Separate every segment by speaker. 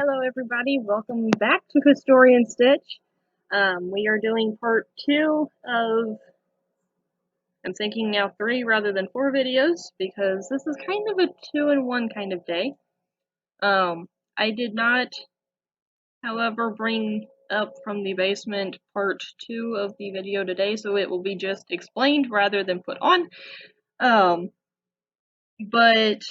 Speaker 1: Hello everybody, welcome back to Historian Stitch. We are doing part 2 of, I'm thinking now 3 rather than 4 videos, because this is kind of a 2-in-1 kind of day. I did not, however, bring up from the basement part 2 of the video today, so it will be just explained rather than put on. But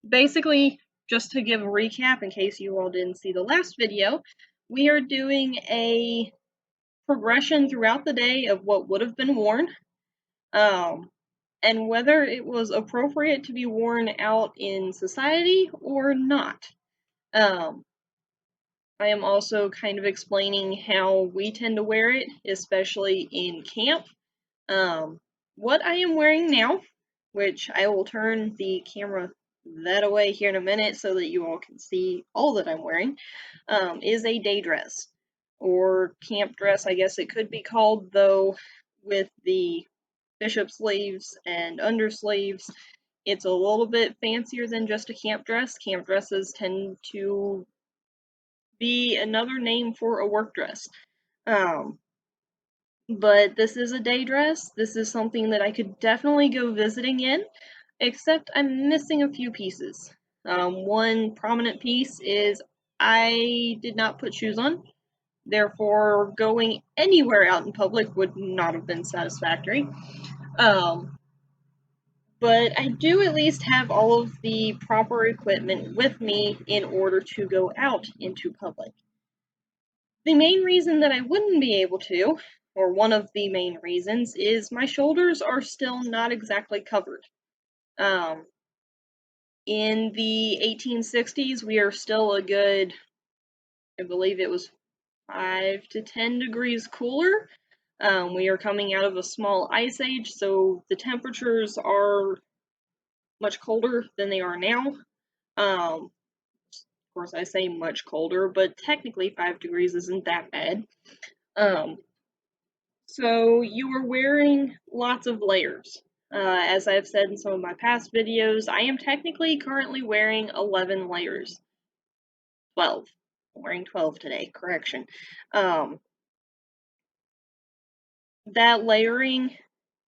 Speaker 1: basically, just to give a recap in case you all didn't see the last video, we are doing a progression throughout the day of what would have been worn, and whether it was appropriate to be worn out in society or not. I am also kind of explaining how we tend to wear it, especially in camp. What I am wearing now, which I will turn the camera that away here in a minute so that you all can see all that I'm wearing, is a day dress, or camp dress, I guess it could be called, though with the bishop sleeves and undersleeves, it's a little bit fancier than just a camp dress. Camp dresses tend to be another name for a work dress. But this is a day dress. This is something that I could definitely go visiting in, except I'm missing a few pieces. One prominent piece is I did not put shoes on, therefore going anywhere out in public would not have been satisfactory. But I do at least have all of the proper equipment with me in order to go out into public. The main reason that I wouldn't be able to, or one of the main reasons, is my shoulders are still not exactly covered. In the 1860s, we are still a good, I believe it was 5 to 10 degrees cooler. We are coming out of a small ice age, so the temperatures are much colder than they are now. Of course, I say much colder, but technically 5 degrees isn't that bad. So you are wearing lots of layers. As I've said in some of my past videos, I am technically currently wearing 11 layers. 12. I'm wearing 12 today, correction. That layering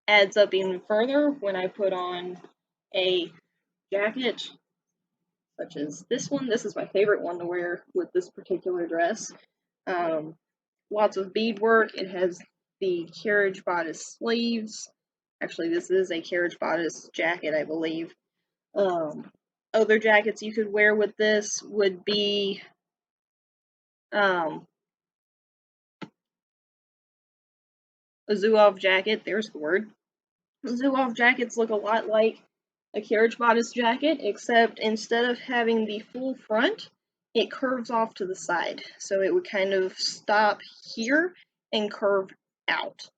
Speaker 1: adds up even further when I put on a jacket, such as this one. This is my favorite one to wear with this particular dress. Lots of beadwork. It has the carriage bodice sleeves. Actually, this is a carriage bodice jacket, I believe. Other jackets you could wear with this would be a Zouave jacket. There's the word. Zouave jackets look a lot like a carriage bodice jacket, except instead of having the full front, it curves off to the side. So it would kind of stop here and curve out.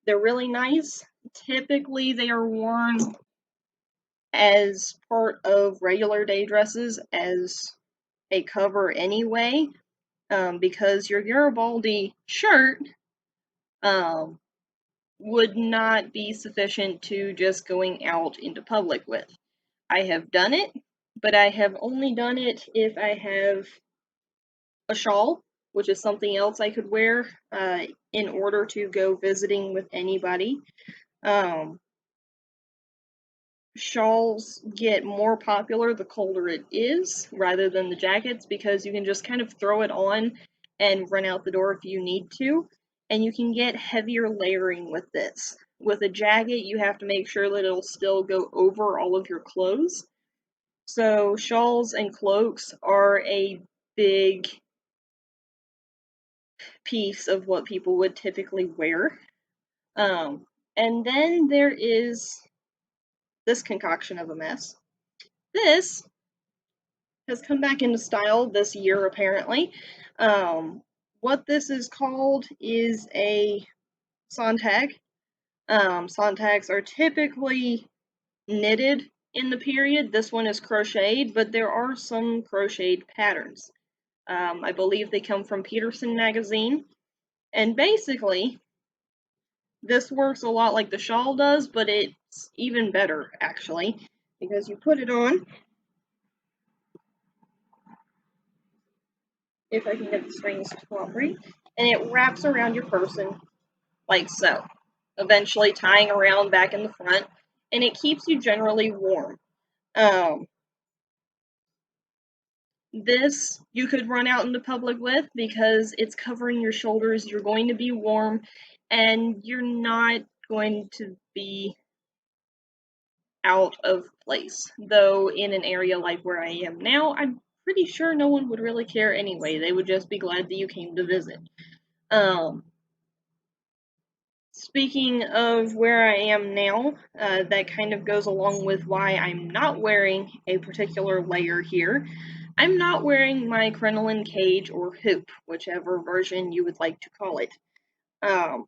Speaker 1: They're really nice. Typically, they are worn as part of regular day dresses as a cover anyway, because your Garibaldi shirt would not be sufficient to just going out into public with. I have done it, but I have only done it if I have a shawl, which is something else I could wear in order to go visiting with anybody. Shawls get more popular the colder it is, rather than the jackets, because you can just kind of throw it on and run out the door if you need to, and you can get heavier layering with this. With a jacket, you have to make sure that it'll still go over all of your clothes. So shawls and cloaks are a big piece of what people would typically wear. And then there is this concoction of a mess. This has come back into style this year, apparently. What this is called is a Sontag. Sontags are typically knitted in the period. This one is crocheted, but there are some crocheted patterns. I believe they come from Peterson magazine. And basically, this works a lot like the shawl does, but it's even better, actually, because you put it on, if I can get the strings to cooperate, and it wraps around your person like so, eventually tying around back in the front, and it keeps you generally warm. Um, this you could run out into public with because it's covering your shoulders, you're going to be warm, and you're not going to be out of place. Though in an area like where I am now, I'm pretty sure no one would really care anyway. They would just be glad that you came to visit. Um, Speaking of where I am now, that kind of goes along with why I'm not wearing a particular layer here. I'm not wearing my crinoline cage or hoop, whichever version you would like to call it. Um,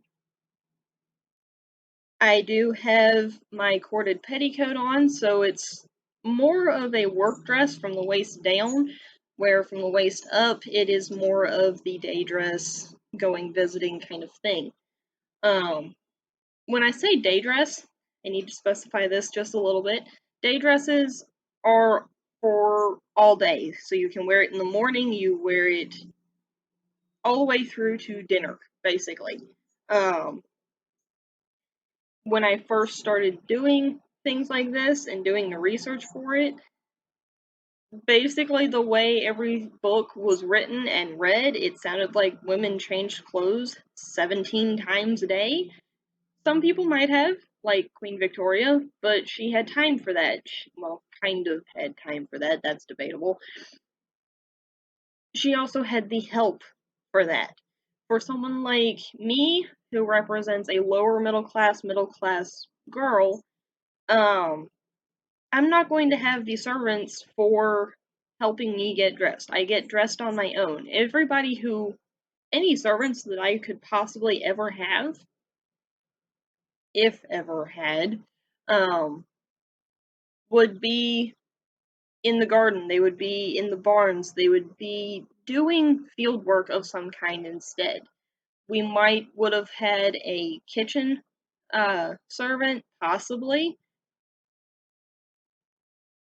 Speaker 1: I do have my corded petticoat on, so it's more of a work dress from the waist down, where from the waist up it is more of the day dress, going visiting kind of thing. Um, when I say day dress, I need to specify this just a little bit. Day dresses are for all day, so you can wear it in the morning, you wear it all the way through to dinner, basically. Um, when I first started doing things like this and doing the research for it, basically the way every book was written and read, it sounded like women changed clothes 17 times a day. Some people might have, like Queen Victoria, but she had time for that. Well, kind of had time for that, that's debatable. She also had the help for that. For someone like me, who represents a lower middle class girl, um, I'm not going to have the servants for helping me get dressed. I get dressed on my own. Any servants that I could possibly ever have, if ever had, um, would be in the garden, they would be in the barns, they would be doing field work of some kind instead. We would have had a kitchen servant, possibly,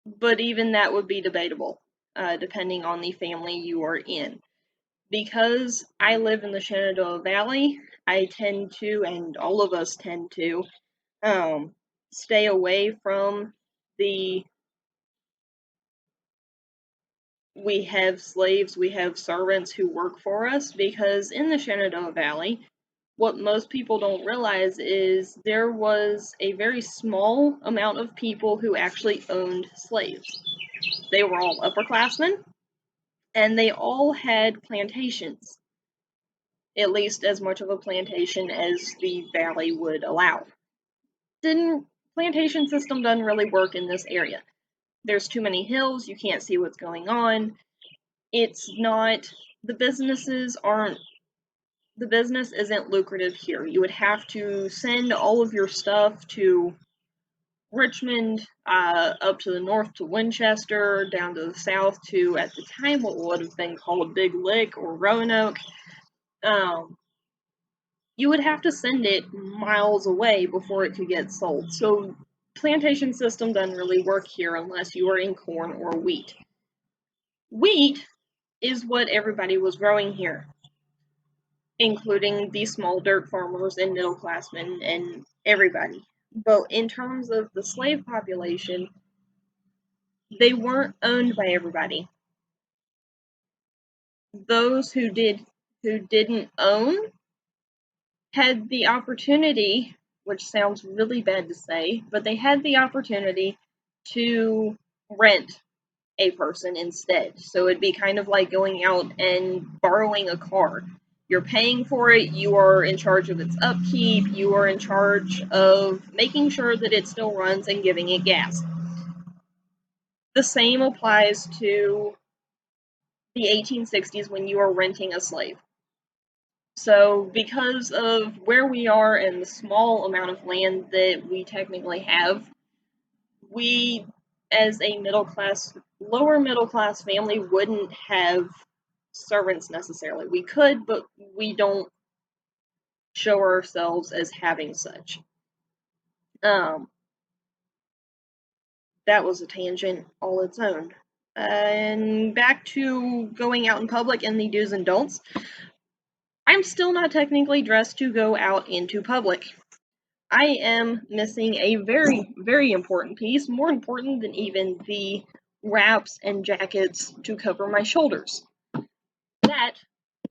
Speaker 1: but even that would be debatable, depending on the family you are in. Because I live in the Shenandoah Valley, I tend to, and all of us tend to, stay away from the we have slaves, we have servants who work for us, because in the Shenandoah Valley, what most people don't realize is there was a very small amount of people who actually owned slaves. They were all upperclassmen, and they all had plantations, at least as much of a plantation as the valley would allow. Didn't Plantation system doesn't really work in this area. There's too many hills, you can't see what's going on. It's not the businesses aren't the business isn't lucrative here. You would have to send all of your stuff to Richmond, up to the north to Winchester, down to the south to, at the time, what would have been called Big Lick or Roanoke. Um, you would have to send it miles away before it could get sold. So, plantation system doesn't really work here unless you are in corn or wheat. Wheat is what everybody was growing here, including the small dirt farmers and middle classmen and everybody. But in terms of the slave population, they weren't owned by everybody. Those who didn't own had the opportunity, which sounds really bad to say, but they had the opportunity to rent a person instead. So it'd be kind of like going out and borrowing a car. You're paying for it, you are in charge of its upkeep, you are in charge of making sure that it still runs and giving it gas. The same applies to the 1860s when you are renting a slave. So, because of where we are and the small amount of land that we technically have, we, as a lower middle class family, wouldn't have servants necessarily. We could, but we don't show ourselves as having such. Um, that was a tangent all its own. And back to going out in public and the do's and don'ts. I'm still not technically dressed to go out into public. I am missing a very, very important piece, more important than even the wraps and jackets to cover my shoulders. That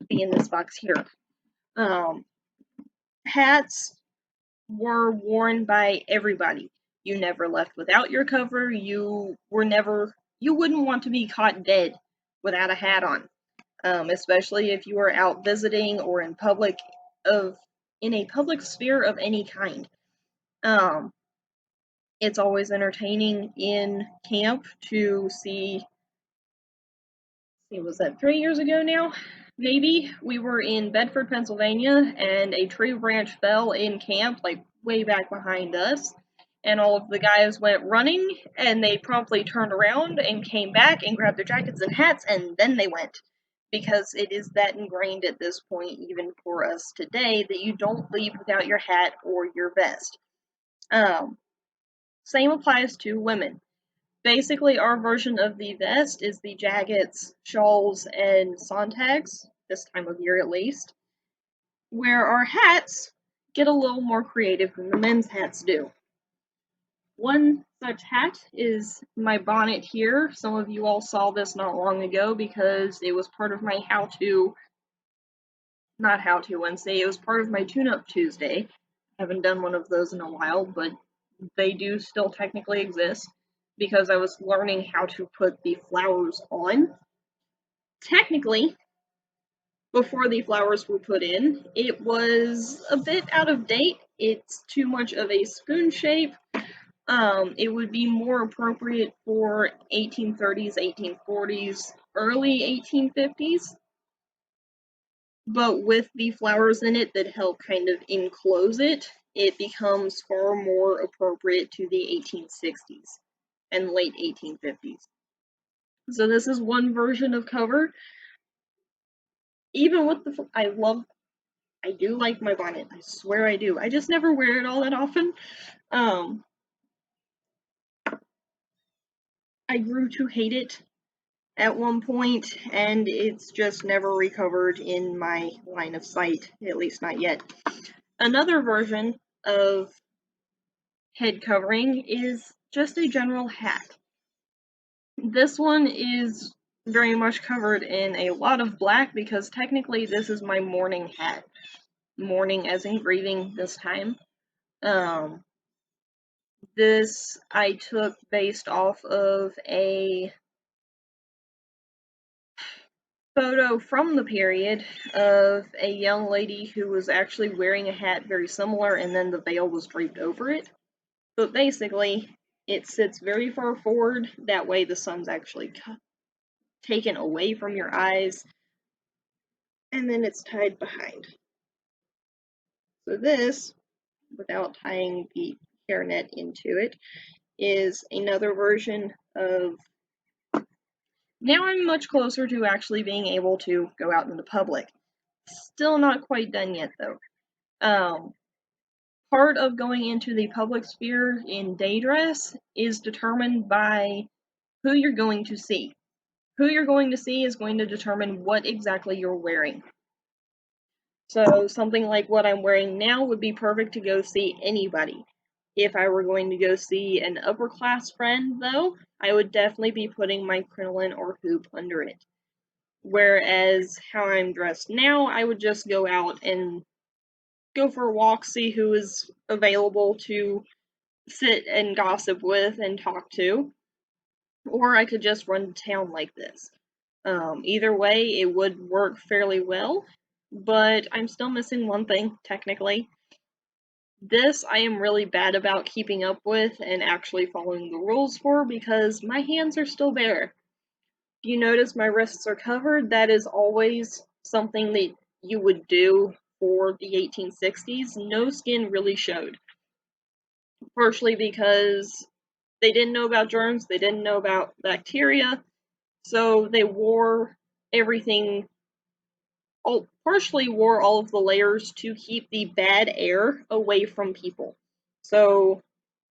Speaker 1: be in this box here. Hats were worn by everybody. You never left without your cover. You wouldn't want to be caught dead without a hat on, especially if you were out visiting or in a public sphere of any kind. It's always entertaining in camp to see. Was that 3 years ago now? Maybe we were in Bedford, Pennsylvania, and a tree branch fell in camp, like way back behind us. And all of the guys went running, and they promptly turned around and came back and grabbed their jackets and hats, and then they went. Because it is that ingrained at this point, even for us today, that you don't leave without your hat or your vest. Same applies to women. Basically, our version of the vest is the jackets, shawls, and Sontags, this time of year at least, where our hats get a little more creative than the men's hats do. One such hat is my bonnet here. Some of you all saw this not long ago because it was part of my not how-to Wednesday, it was part of my tune-up Tuesday. I haven't done one of those in a while, but they do still technically exist because I was learning how to put the flowers on. Technically, before the flowers were put in, it was a bit out of date. It's too much of a spoon shape. It would be more appropriate for 1830s, 1840s, early 1850s. But with the flowers in it that help kind of enclose it, it becomes far more appropriate to the 1860s and late 1850s. So this is one version of cover. Even with I do like my bonnet. I swear I do. I just never wear it all that often. I grew to hate it at one point, and it's just never recovered in my line of sight, at least not yet. Another version of head covering is just a general hat. This one is very much covered in a lot of black because technically this is my mourning hat. Mourning as in grieving this time. This I took based off of a photo from the period of a young lady who was actually wearing a hat very similar and then the veil was draped over it. But basically, it sits very far forward, that way the sun's actually taken away from your eyes, and then it's tied behind. So this, without tying the hairnet into it, is another version of. Now I'm much closer to actually being able to go out in the public. Still not quite done yet, though. Part of going into the public sphere in day dress is determined by who you're going to see. Who you're going to see is going to determine what exactly you're wearing. So something like what I'm wearing now would be perfect to go see anybody. If I were going to go see an upper class friend, though, I would definitely be putting my crinoline or hoop under it. Whereas how I'm dressed now, I would just go out and go for a walk, see who is available to sit and gossip with and talk to, or I could just run to town like this. Either way, it would work fairly well, but I'm still missing one thing, technically. This I am really bad about keeping up with and actually following the rules for because my hands are still bare. If you notice my wrists are covered, that is always something that you would do for the 1860s. No skin really showed. Partially because they didn't know about germs, they didn't know about bacteria, so they wore everything, partially wore all of the layers to keep the bad air away from people. So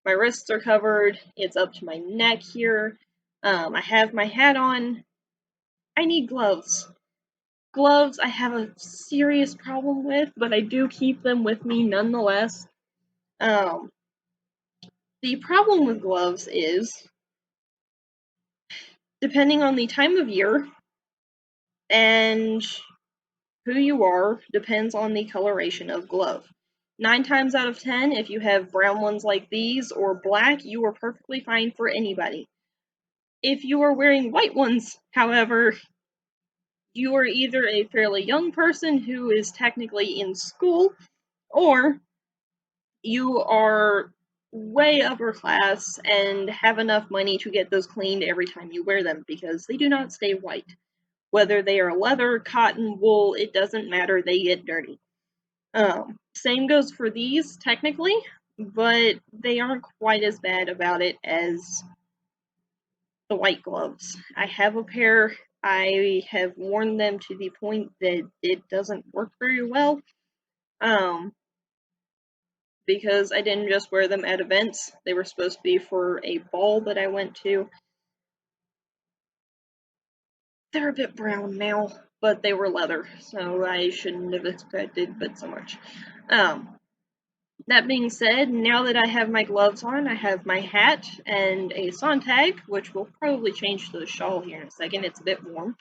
Speaker 1: my wrists are covered, it's up to my neck here. I have my hat on. I need gloves. Gloves I have a serious problem with, but I do keep them with me nonetheless. Um, the problem with gloves is, depending on the time of year and who you are, depends on the coloration of glove. 9 times out of 10, if you have brown ones like these or black, you are perfectly fine for anybody. If you are wearing white ones, however, you are either a fairly young person who is technically in school, or you are way upper class and have enough money to get those cleaned every time you wear them, because they do not stay white. Whether they are leather, cotton, wool, it doesn't matter, they get dirty. Same goes for these, technically, but they aren't quite as bad about it as the white gloves. I have a pair. I have worn them to the point that it doesn't work very well. Because I didn't just wear them at events. They were supposed to be for a ball that I went to. They're a bit brown now, but they were leather, so I shouldn't have expected but so much. That being said, now that I have my gloves on, I have my hat and a Sontag, which will probably change to the shawl here in a second, it's a bit warm.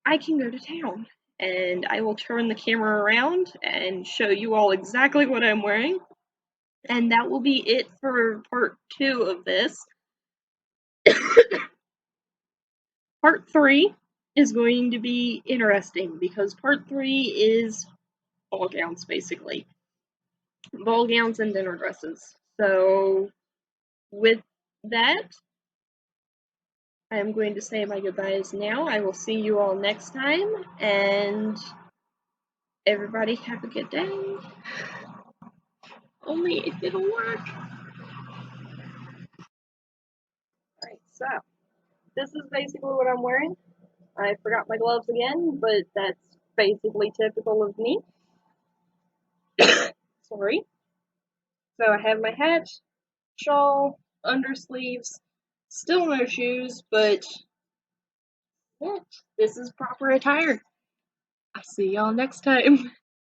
Speaker 1: I can go to town, and I will turn the camera around and show you all exactly what I'm wearing. And that will be it for part 2 of this. Part 3 is going to be interesting because part 3 is ball gowns, basically. Ball gowns and dinner dresses. So, with that, I am going to say my goodbyes now. I will see you all next time, and everybody have a good day. Only it didn't work. Alright, so, this is basically what I'm wearing. I forgot my gloves again, but that's basically typical of me. Sorry. So I have my hat, shawl, undersleeves, still no shoes, but yeah, this is proper attire. I'll see y'all next time.